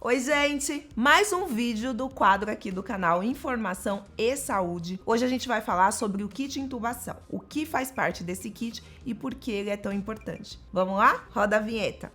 Oi, gente! Mais um vídeo do quadro aqui do canal Informação e Saúde. Hoje a gente vai falar sobre o kit intubação, o que faz parte desse kit e por que ele é tão importante. Vamos lá? Roda a vinheta!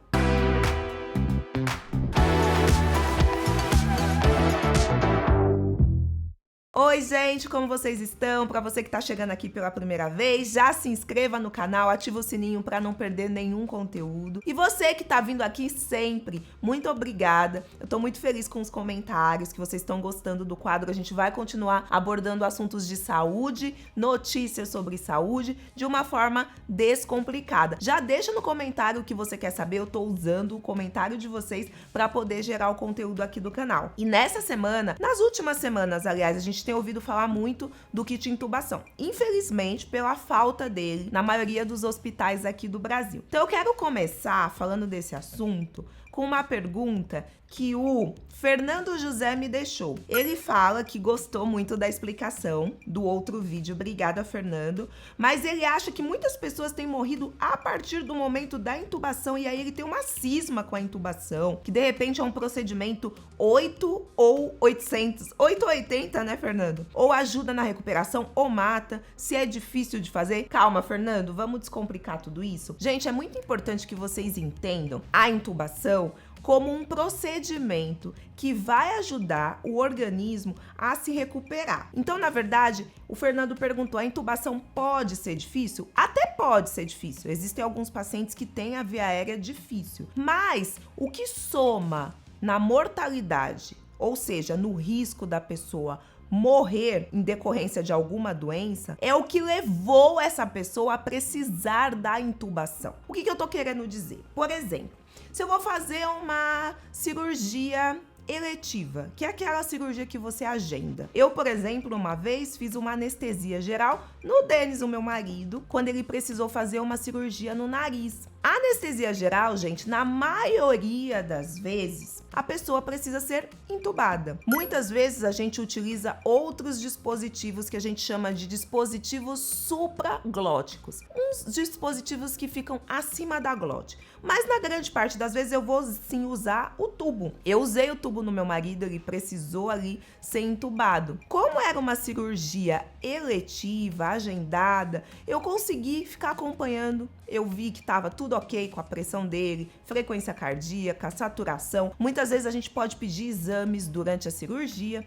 Oi, gente, como vocês estão? Para você que está chegando aqui pela primeira vez, já se inscreva no canal, ativa o sininho para não perder nenhum conteúdo. E você que está vindo aqui sempre, muito obrigada. Eu estou muito feliz com os comentários, que vocês estão gostando do quadro. A gente vai continuar abordando assuntos de saúde, notícias sobre saúde, de uma forma descomplicada. Já deixa no comentário o que você quer saber, eu estou usando o comentário de vocês para poder gerar o conteúdo aqui do canal. E nessa semana, nas últimas semanas, aliás, a gente tem ouvido falar muito do kit intubação. Infelizmente, pela falta dele na maioria dos hospitais aqui do Brasil. Então eu quero começar falando desse assunto com uma pergunta que o Fernando José me deixou. Ele fala que gostou muito da explicação do outro vídeo, obrigada, Fernando, mas ele acha que muitas pessoas têm morrido a partir do momento da intubação e aí ele tem uma cisma com a intubação, que de repente é um procedimento 8 ou 800, 8 ou 80, né, Fernando? Ou ajuda na recuperação ou mata, se é difícil de fazer. Calma, Fernando, vamos descomplicar tudo isso? Gente, é muito importante que vocês entendam a intubação como um procedimento que vai ajudar o organismo a se recuperar. Então, na verdade, o Fernando perguntou, a intubação pode ser difícil? Até pode ser difícil. Existem alguns pacientes que têm a via aérea difícil. Mas o que soma na mortalidade, ou seja, no risco da pessoa morrer em decorrência de alguma doença, é o que levou essa pessoa a precisar da intubação. O que eu tô querendo dizer? Por exemplo, se eu vou fazer uma cirurgia eletiva, que é aquela cirurgia que você agenda. Eu, por exemplo, uma vez fiz uma anestesia geral no Denis, o meu marido, quando ele precisou fazer uma cirurgia no nariz. A anestesia geral, gente, na maioria das vezes, a pessoa precisa ser intubada. Muitas vezes a gente utiliza outros dispositivos que a gente chama de dispositivos supraglóticos. Uns dispositivos que ficam acima da glote. Mas na grande parte das vezes eu vou sim usar o tubo. Eu usei o tubo no meu marido, ele precisou ali ser intubado. Como era uma cirurgia eletiva, agendada, eu consegui ficar acompanhando. Eu vi que estava tudo ok com a pressão dele, frequência cardíaca, saturação. Muitas vezes a gente pode pedir exames durante a cirurgia.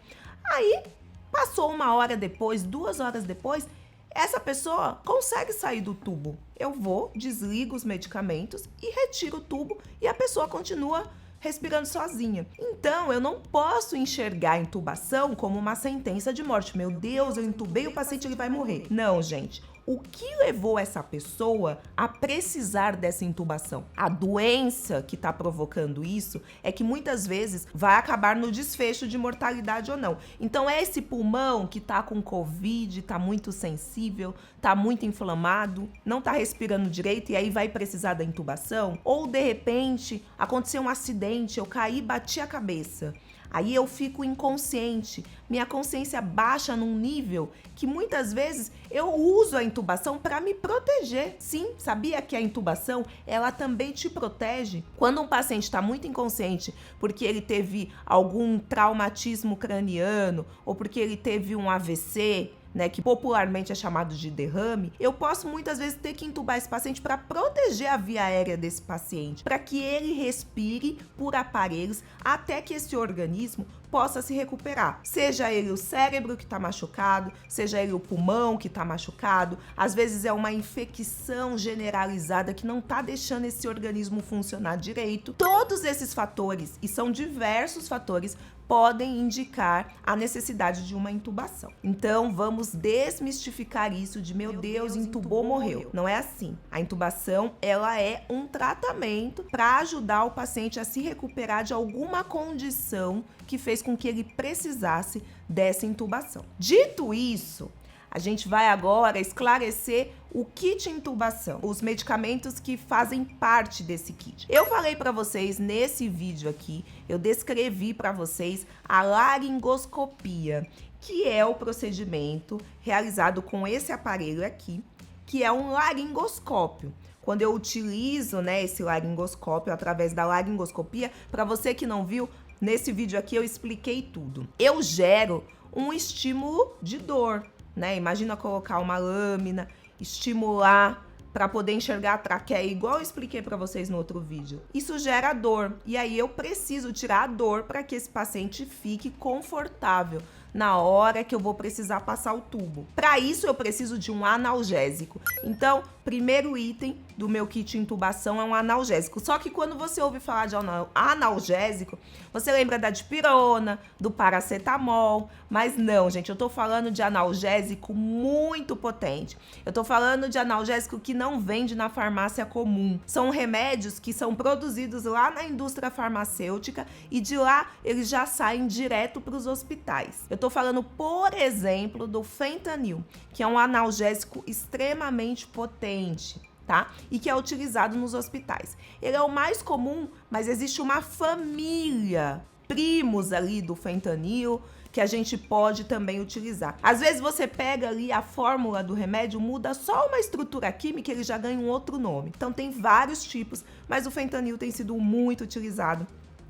Aí, passou 1 hora depois, 2 horas depois, essa pessoa consegue sair do tubo. Eu vou, desligo os medicamentos e retiro o tubo e a pessoa continua respirando sozinha. Então, eu não posso enxergar a intubação como uma sentença de morte. Meu Deus, eu intubei o paciente, ele vai morrer. Não, gente. O que levou essa pessoa a precisar dessa intubação? A doença que está provocando isso é que muitas vezes vai acabar no desfecho de mortalidade ou não. Então é esse pulmão que está com Covid, está muito sensível, está muito inflamado, não está respirando direito e aí vai precisar da intubação? Ou de repente aconteceu um acidente, eu caí e bati a cabeça. Aí eu fico inconsciente, minha consciência baixa num nível que muitas vezes eu uso a intubação para me proteger. Sim, sabia que a intubação, ela também te protege? Quando um paciente está muito inconsciente porque ele teve algum traumatismo craniano ou porque ele teve um AVC, né, que popularmente é chamado de derrame, eu posso muitas vezes ter que intubar esse paciente para proteger a via aérea desse paciente, para que ele respire por aparelhos até que esse organismo possa se recuperar. Seja ele o cérebro que está machucado, seja ele o pulmão que está machucado, às vezes é uma infecção generalizada que não está deixando esse organismo funcionar direito. Todos esses fatores, e são diversos fatores, podem indicar a necessidade de uma intubação. Então, vamos desmistificar isso de, meu Deus, intubou, morreu. Não é assim. A intubação, ela é um tratamento para ajudar o paciente a se recuperar de alguma condição que fez com que ele precisasse dessa intubação. Dito isso, a gente vai agora esclarecer o kit intubação, os medicamentos que fazem parte desse kit. Eu falei para vocês nesse vídeo aqui, eu descrevi para vocês a laringoscopia, que é o procedimento realizado com esse aparelho aqui, que é um laringoscópio. Quando eu utilizo, esse laringoscópio através da laringoscopia, para você que não viu, nesse vídeo aqui eu expliquei tudo. Eu gero um estímulo de dor, né? Imagina colocar uma lâmina, estimular para poder enxergar a traqueia, igual eu expliquei para vocês no outro vídeo. Isso gera dor, e aí eu preciso tirar a dor para que esse paciente fique confortável na hora que eu vou precisar passar o tubo. Para isso eu preciso de um analgésico. Então, primeiro item do meu kit intubação é um analgésico. Só que quando você ouve falar de analgésico, você lembra da dipirona, do paracetamol, mas não, gente, eu tô falando de analgésico muito potente. Eu tô falando de analgésico que não vende na farmácia comum. São remédios que são produzidos lá na indústria farmacêutica e de lá eles já saem direto para os hospitais. Eu tô falando, por exemplo, do fentanil, que é um analgésico extremamente potente, tá? E que é utilizado nos hospitais. Ele é o mais comum, mas existe uma família, primos ali do fentanil, que a gente pode também utilizar. Às vezes você pega ali a fórmula do remédio, muda só uma estrutura química, ele já ganha um outro nome. Então tem vários tipos, mas o fentanil tem sido muito utilizado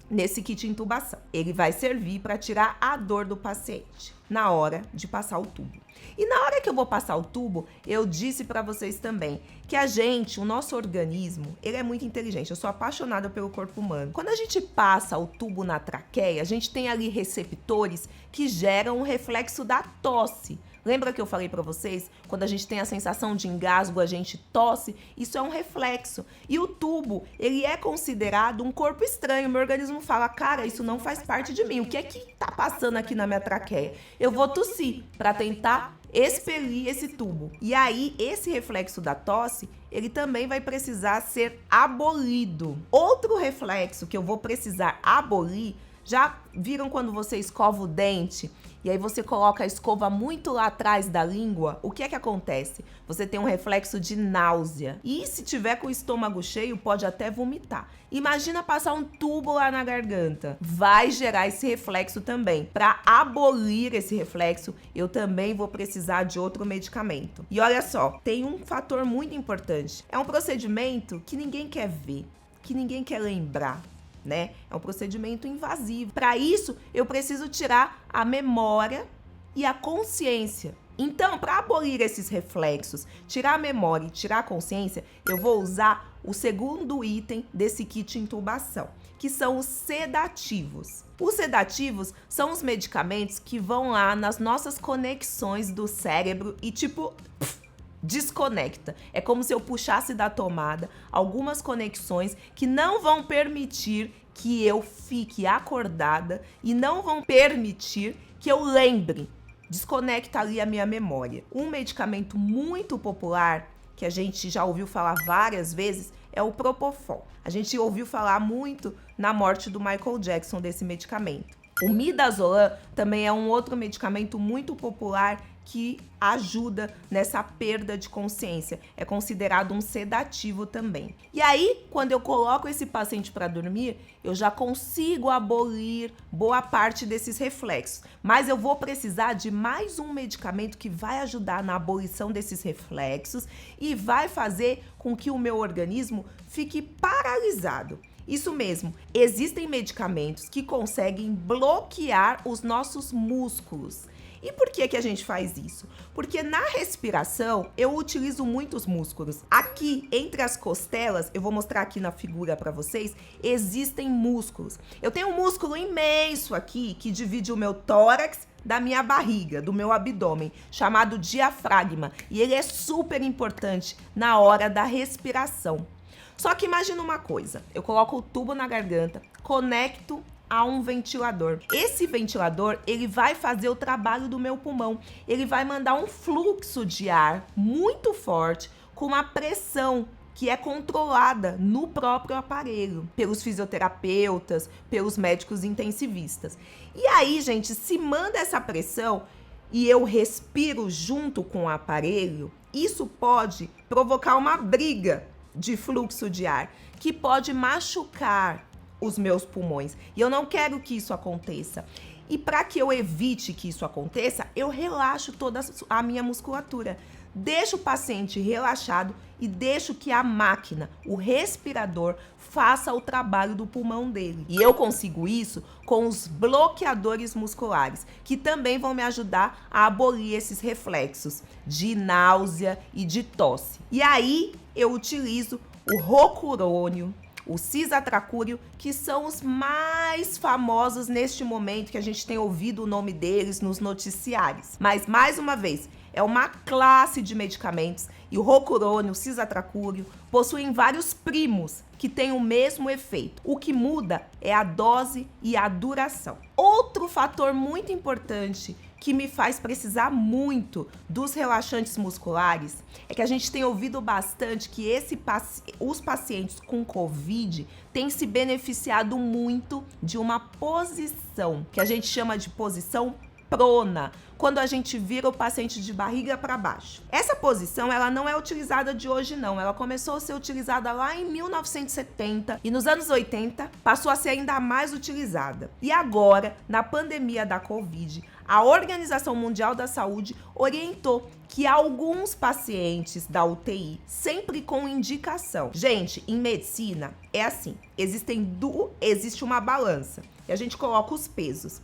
nesse kit intubação. Ele vai servir para tirar a dor do paciente na hora de passar o tubo. E na hora que eu vou passar o tubo, eu disse para vocês também que o nosso organismo, ele é muito inteligente. Eu sou apaixonada pelo corpo humano. Quando a gente passa o tubo na traqueia, a gente tem ali receptores que geram um reflexo da tosse. Lembra que eu falei pra vocês? Quando a gente tem a sensação de engasgo, a gente tosse, isso é um reflexo. E o tubo, ele é considerado um corpo estranho. Meu organismo fala, cara, isso não faz parte de mim. O que é que tá passando aqui na minha traqueia? Eu vou tossir pra tentar expelir esse tubo. E aí, esse reflexo da tosse, ele também vai precisar ser abolido. Outro reflexo que eu vou precisar abolir, já viram quando você escova o dente e aí você coloca a escova muito lá atrás da língua? O que é que acontece? Você tem um reflexo de náusea. E se tiver com o estômago cheio, pode até vomitar. Imagina passar um tubo lá na garganta. Vai gerar esse reflexo também. Para abolir esse reflexo, eu também vou precisar de outro medicamento. E olha só, tem um fator muito importante. É um procedimento que ninguém quer ver, que ninguém quer lembrar, né? É um procedimento invasivo. Para isso, eu preciso tirar a memória e a consciência. Então, para abolir esses reflexos, tirar a memória e tirar a consciência, eu vou usar o segundo item desse kit intubação, que são os sedativos. Os sedativos são os medicamentos que vão lá nas nossas conexões do cérebro e desconecta. É como se eu puxasse da tomada algumas conexões que não vão permitir que eu fique acordada e não vão permitir que eu lembre. Desconecta ali a minha memória. Um medicamento muito popular, que a gente já ouviu falar várias vezes, é o Propofol. A gente ouviu falar muito na morte do Michael Jackson desse medicamento. O midazolam também é um outro medicamento muito popular que ajuda nessa perda de consciência. É considerado um sedativo também. E aí, quando eu coloco esse paciente para dormir, eu já consigo abolir boa parte desses reflexos. Mas eu vou precisar de mais um medicamento que vai ajudar na abolição desses reflexos e vai fazer com que o meu organismo fique paralisado. Isso mesmo, existem medicamentos que conseguem bloquear os nossos músculos. E por que a gente faz isso? Porque na respiração eu utilizo muitos músculos. Aqui entre as costelas, eu vou mostrar aqui na figura para vocês, existem músculos. Eu tenho um músculo imenso aqui que divide o meu tórax da minha barriga, do meu abdômen, chamado diafragma. E ele é super importante na hora da respiração. Só que imagina uma coisa, eu coloco o tubo na garganta, conecto a um ventilador. Esse ventilador, ele vai fazer o trabalho do meu pulmão. Ele vai mandar um fluxo de ar muito forte, com uma pressão que é controlada no próprio aparelho, pelos fisioterapeutas, pelos médicos intensivistas. E aí, gente, se manda essa pressão e eu respiro junto com o aparelho, isso pode provocar uma briga de fluxo de ar, que pode machucar os meus pulmões. E eu não quero que isso aconteça. E para que eu evite que isso aconteça, eu relaxo toda a minha musculatura. deixa o paciente relaxado e deixa que a máquina, o respirador, faça o trabalho do pulmão dele. E eu consigo isso com os bloqueadores musculares, que também vão me ajudar a abolir esses reflexos de náusea e de tosse. E aí eu utilizo o rocurônio, o cisatracúrio, que são os mais famosos neste momento, que a gente tem ouvido o nome deles nos noticiários. Mas, mais uma vez, é uma classe de medicamentos e o rocurônio, o cisatracúrio, possuem vários primos que têm o mesmo efeito. O que muda é a dose e a duração. Outro fator muito importante que me faz precisar muito dos relaxantes musculares é que a gente tem ouvido bastante que os pacientes com COVID têm se beneficiado muito de uma posição que a gente chama de posição prona, quando a gente vira o paciente de barriga para baixo. Essa posição, ela não é utilizada de hoje não, ela começou a ser utilizada lá em 1970 e nos anos 80 passou a ser ainda mais utilizada. E agora, na pandemia da Covid, a Organização Mundial da Saúde orientou que alguns pacientes da UTI, sempre com indicação. Gente, em medicina é assim, existe uma balança e a gente coloca os pesos.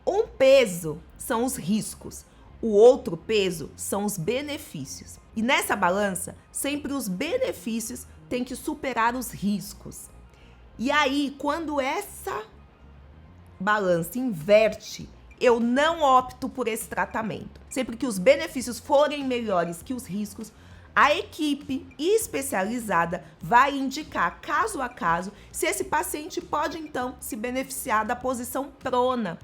Um peso são os riscos, o outro peso são os benefícios. E nessa balança, sempre os benefícios têm que superar os riscos. E aí, quando essa balança inverte, eu não opto por esse tratamento. Sempre que os benefícios forem melhores que os riscos, a equipe especializada vai indicar, caso a caso, se esse paciente pode, então, se beneficiar da posição prona,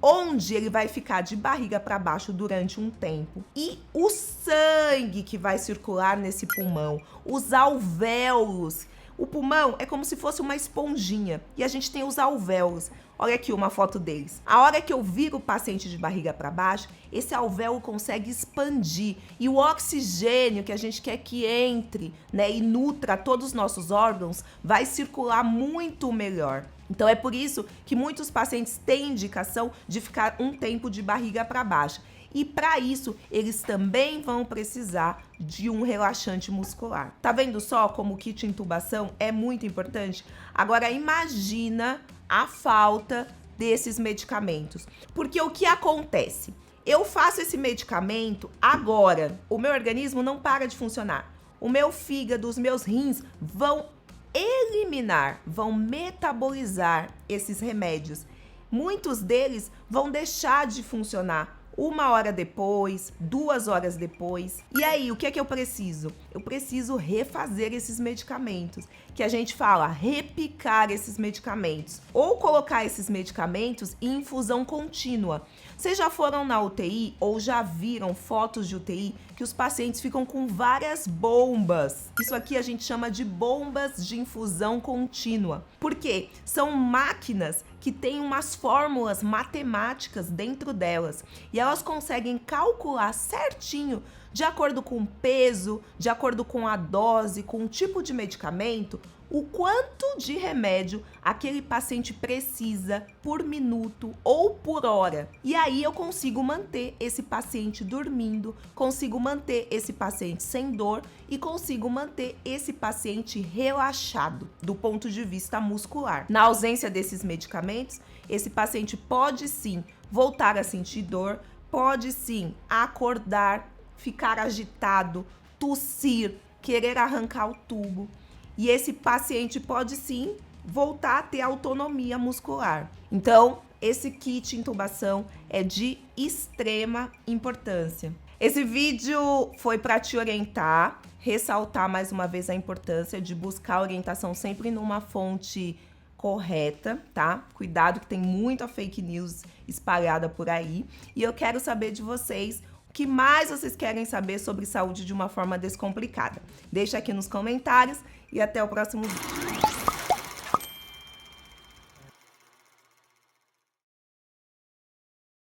onde ele vai ficar de barriga para baixo durante um tempo. E o sangue que vai circular nesse pulmão, os alvéolos. O pulmão é como se fosse uma esponjinha e a gente tem os alvéolos. Olha aqui uma foto deles. A hora que eu viro o paciente de barriga para baixo, esse alvéolo consegue expandir e o oxigênio que a gente quer que entre, né, e nutra todos os nossos órgãos, vai circular muito melhor. Então é por isso que muitos pacientes têm indicação de ficar um tempo de barriga para baixo. E para isso, eles também vão precisar de um relaxante muscular. Tá vendo só como o kit intubação é muito importante? Agora imagina a falta desses medicamentos. Porque o que acontece? Eu faço esse medicamento agora, o meu organismo não para de funcionar. O meu fígado, os meus rins vão eliminar, vão metabolizar esses remédios. Muitos deles vão deixar de funcionar 1 hora depois, 2 horas depois. E aí, o que é que eu preciso? Eu preciso refazer esses medicamentos, que a gente fala repicar esses medicamentos, ou colocar esses medicamentos em infusão contínua. Vocês já foram na UTI ou já viram fotos de UTI que os pacientes ficam com várias bombas? Isso aqui a gente chama de bombas de infusão contínua. Por quê? São máquinas que têm umas fórmulas matemáticas dentro delas e elas conseguem calcular certinho, de acordo com o peso, de acordo com a dose, com o tipo de medicamento, o quanto de remédio aquele paciente precisa por minuto ou por hora. E aí eu consigo manter esse paciente dormindo, consigo manter esse paciente sem dor e consigo manter esse paciente relaxado do ponto de vista muscular. Na ausência desses medicamentos, esse paciente pode sim voltar a sentir dor, pode sim acordar, ficar agitado, tossir, querer arrancar o tubo. E esse paciente pode sim voltar a ter autonomia muscular. Então, esse kit intubação é de extrema importância. Esse vídeo foi para te orientar, ressaltar mais uma vez a importância de buscar orientação sempre numa fonte correta, tá? Cuidado que tem muita fake news espalhada por aí. E eu quero saber de vocês o que mais vocês querem saber sobre saúde de uma forma descomplicada. Deixa aqui nos comentários e até o próximo vídeo.